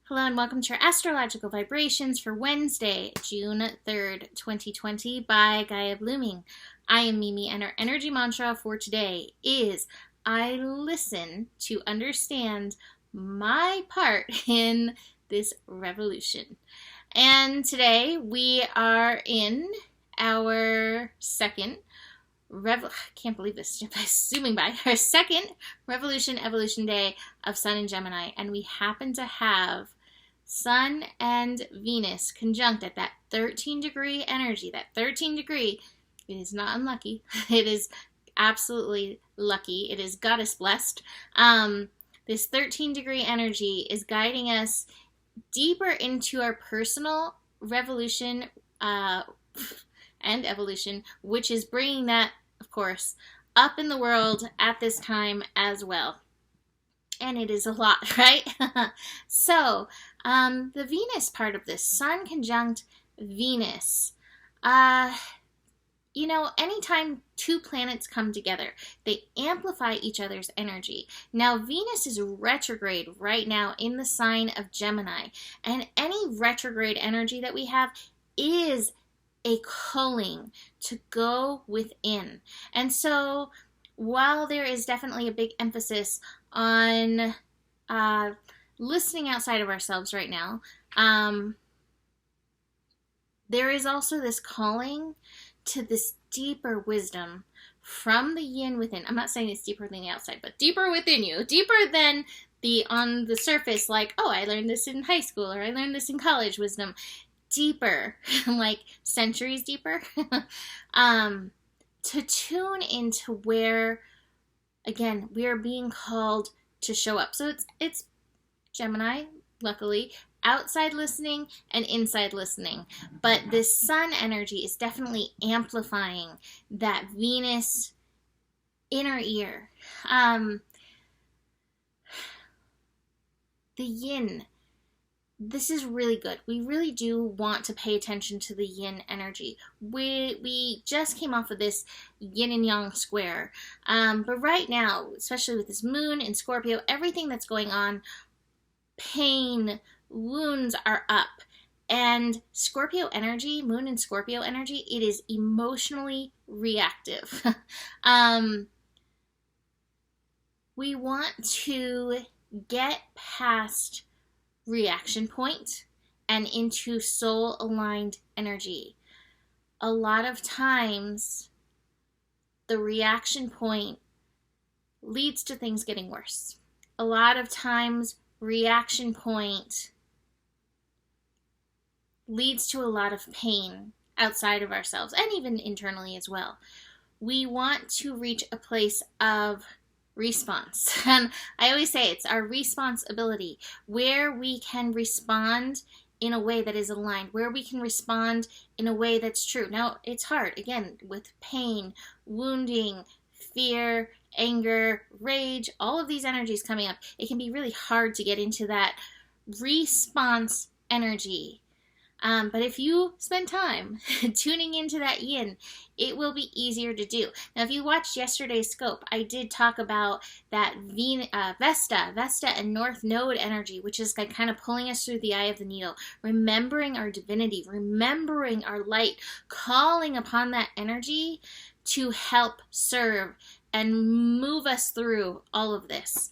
Hello and welcome to your astrological vibrations for Wednesday, June 3rd, 2020 by Gaia Blooming. I am Mimi and our energy mantra for today is I listen to understand my part in this revolution. And today we are in our second can't believe this, zooming by, our second revolution evolution day of Sun and Gemini, and we happen to have Sun and Venus conjunct at that 13-degree energy. That 13 degree, it is not unlucky. It is absolutely lucky. It is goddess blessed. This 13-degree energy is guiding us deeper into our personal revolution and evolution, which is bringing that, of course, up in the world at this time as well. And it is a lot, right? So, the Venus part of this, Sun conjunct Venus. Anytime two planets come together, they amplify each other's energy. Now, Venus is retrograde right now in the sign of Gemini. And any retrograde energy that we have is a calling to go within. And so, while there is definitely a big emphasis on listening outside of ourselves right now, there is also this calling to this deeper wisdom from the yin within. I'm not saying it's deeper than the outside, but deeper within you, deeper than the on the surface, like, oh, I learned this in high school or I learned this in college wisdom. Deeper, like centuries deeper, to tune into where, again, we are being called to show up. So it's Gemini, luckily, outside listening and inside listening. But this Sun energy is definitely amplifying that Venus inner ear. The yin. This is really good. We really do want to pay attention to the yin energy. We just came off of this yin and yang square. But right now, especially with this moon in Scorpio, everything that's going on, pain, wounds are up. And Scorpio energy, moon in Scorpio energy, it is emotionally reactive. We want to get past reaction point and into soul aligned energy. A lot of times the reaction point leads to things getting worse. A lot of times reaction point leads to a lot of pain outside of ourselves and even internally as well. We want to reach a place of response. And I always say it's our responsibility where we can respond in a way that is aligned, where we can respond in a way that's true. Now, it's hard, again, with pain, wounding, fear, anger, rage, all of these energies coming up. It can be really hard to get into that response energy. But if you spend time tuning into that yin, it will be easier to do. Now, if you watched yesterday's scope, I did talk about that Vesta and North Node energy, which is like kind of pulling us through the eye of the needle, remembering our divinity, remembering our light, calling upon that energy to help serve and move us through all of this.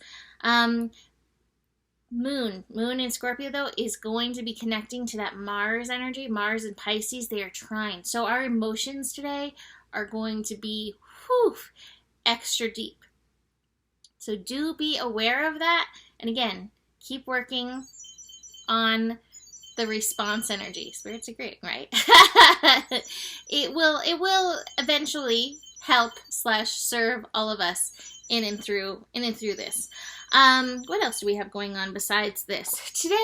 Moon in Scorpio, though, is going to be connecting to that Mars energy. Mars and Pisces, they are trine. So our emotions today are going to be extra deep. So do be aware of that. And again, keep working on the response energy. Spirits agreeing, right? It will eventually help / serve all of us in and through this. What else do we have going on besides this? Today,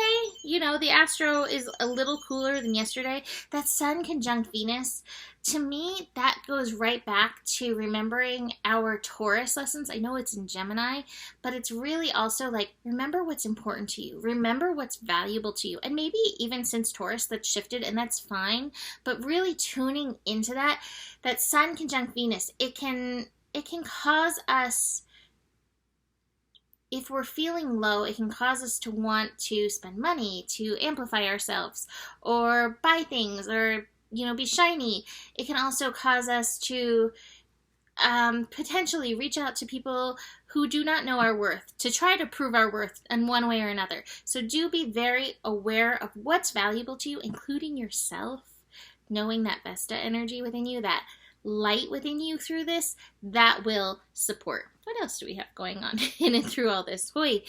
the astro is a little cooler than yesterday. That Sun conjunct Venus, to me, that goes right back to remembering our Taurus lessons. I know it's in Gemini, but it's really also like, remember what's important to you. Remember what's valuable to you. And maybe even since Taurus, that's shifted, and that's fine. But really tuning into that Sun conjunct Venus, it can cause us if we're feeling low, it can cause us to want to spend money, to amplify ourselves, or buy things, or, be shiny. It can also cause us to potentially reach out to people who do not know our worth, to try to prove our worth in one way or another. So do be very aware of what's valuable to you, including yourself, knowing that Vesta energy within you, that light within you through this, that will support. What else do we have going on in and through all this? Boy,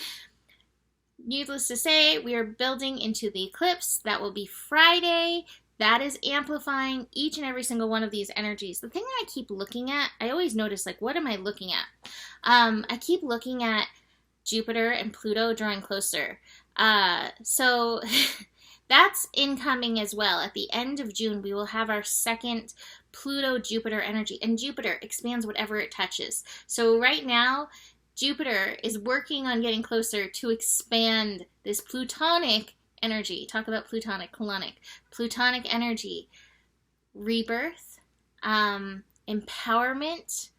needless to say, we are building into the eclipse. That will be Friday. That is amplifying each and every single one of these energies. The thing that I keep looking at, I always notice, like, what am I looking at? I keep looking at Jupiter and Pluto drawing closer. So that's incoming as well. At the end of June, we will have our second Pluto-Jupiter energy. And Jupiter expands whatever it touches. So right now, Jupiter is working on getting closer to expand this Plutonic energy. Talk about Plutonic, colonic. Plutonic energy. Rebirth, empowerment,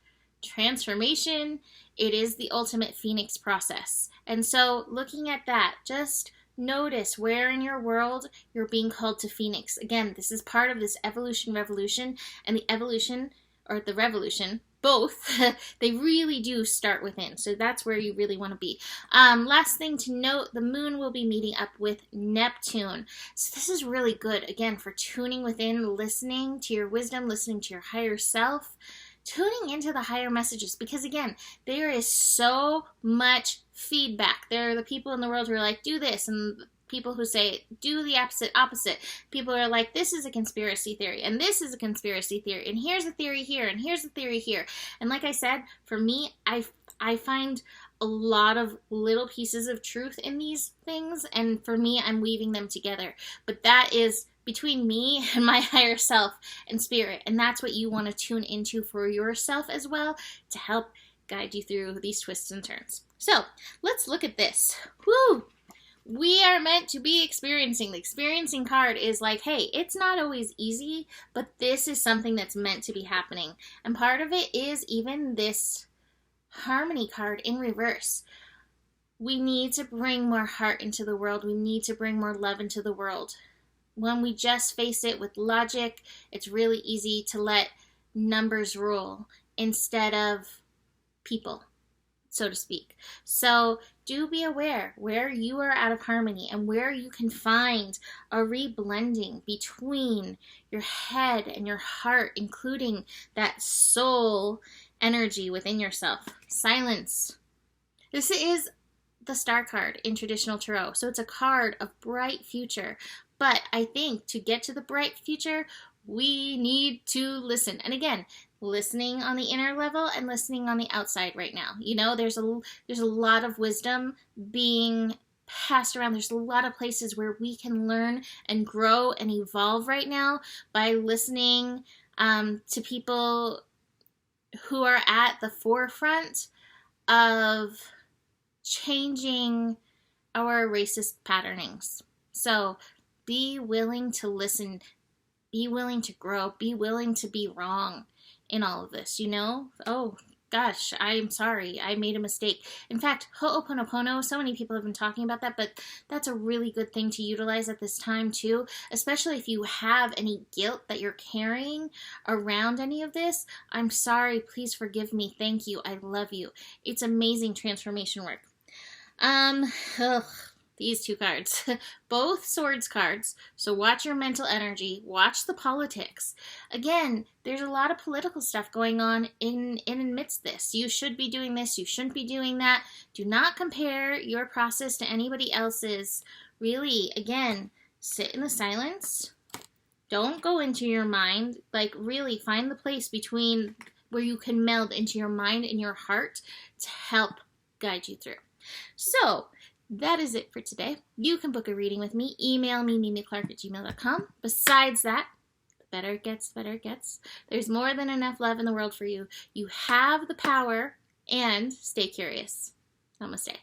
transformation. It is the ultimate phoenix process. And so looking at that, just notice where in your world you're being called to phoenix. Again, this is part of this evolution revolution, and the evolution or the revolution, both, they really do start within. So that's where you really want to be. Last thing to note, the moon will be meeting up with Neptune. So this is really good, again, for tuning within, listening to your wisdom, listening to your higher self, tuning into the higher messages. Because again, there is so much feedback. There are the people in the world who are like, do this, and people who say, do the opposite. People are like, this is a conspiracy theory, and this is a conspiracy theory, and here's a theory here, and here's a theory here. And like I said, for me, I find a lot of little pieces of truth in these things, and for me, I'm weaving them together. But that is between me and my higher self and spirit, and that's what you want to tune into for yourself as well, to help guide you through these twists and turns. So, let's look at this. Woo! We are meant to be experiencing. The experiencing card is like, hey, it's not always easy, but this is something that's meant to be happening. And part of it is even this harmony card in reverse. We need to bring more heart into the world. We need to bring more love into the world. When we just face it with logic, it's really easy to let numbers rule instead of people, so to speak. So do be aware where you are out of harmony and where you can find a reblending between your head and your heart, including that soul energy within yourself. Silence. This is the star card in traditional tarot. So it's a card of bright future. But I think to get to the bright future, we need to listen. And again, listening on the inner level and listening on the outside right now. There's a lot of wisdom being passed around. There's a lot of places where we can learn and grow and evolve right now by listening to people who are at the forefront of changing our racist patternings. So be willing to listen, be willing to grow, be willing to be wrong in all of this, Oh, gosh, I'm sorry, I made a mistake. In fact, Ho'oponopono, so many people have been talking about that, but that's a really good thing to utilize at this time too, especially if you have any guilt that you're carrying around any of this. I'm sorry, please forgive me, thank you, I love you. It's amazing transformation work. These two cards, both swords cards, so watch your mental energy, watch the politics. Again, there's a lot of political stuff going on in amidst this. You should be doing this, you shouldn't be doing that. Do not compare your process to anybody else's. Really, again, sit in the silence. Don't go into your mind. Like, really find the place between where you can meld into your mind and your heart to help guide you through. So, that is it for today. You can book a reading with me. Email me, mimiclark@gmail.com. Besides that, the better it gets, the better it gets. There's more than enough love in the world for you. You have the power, and stay curious. Namaste.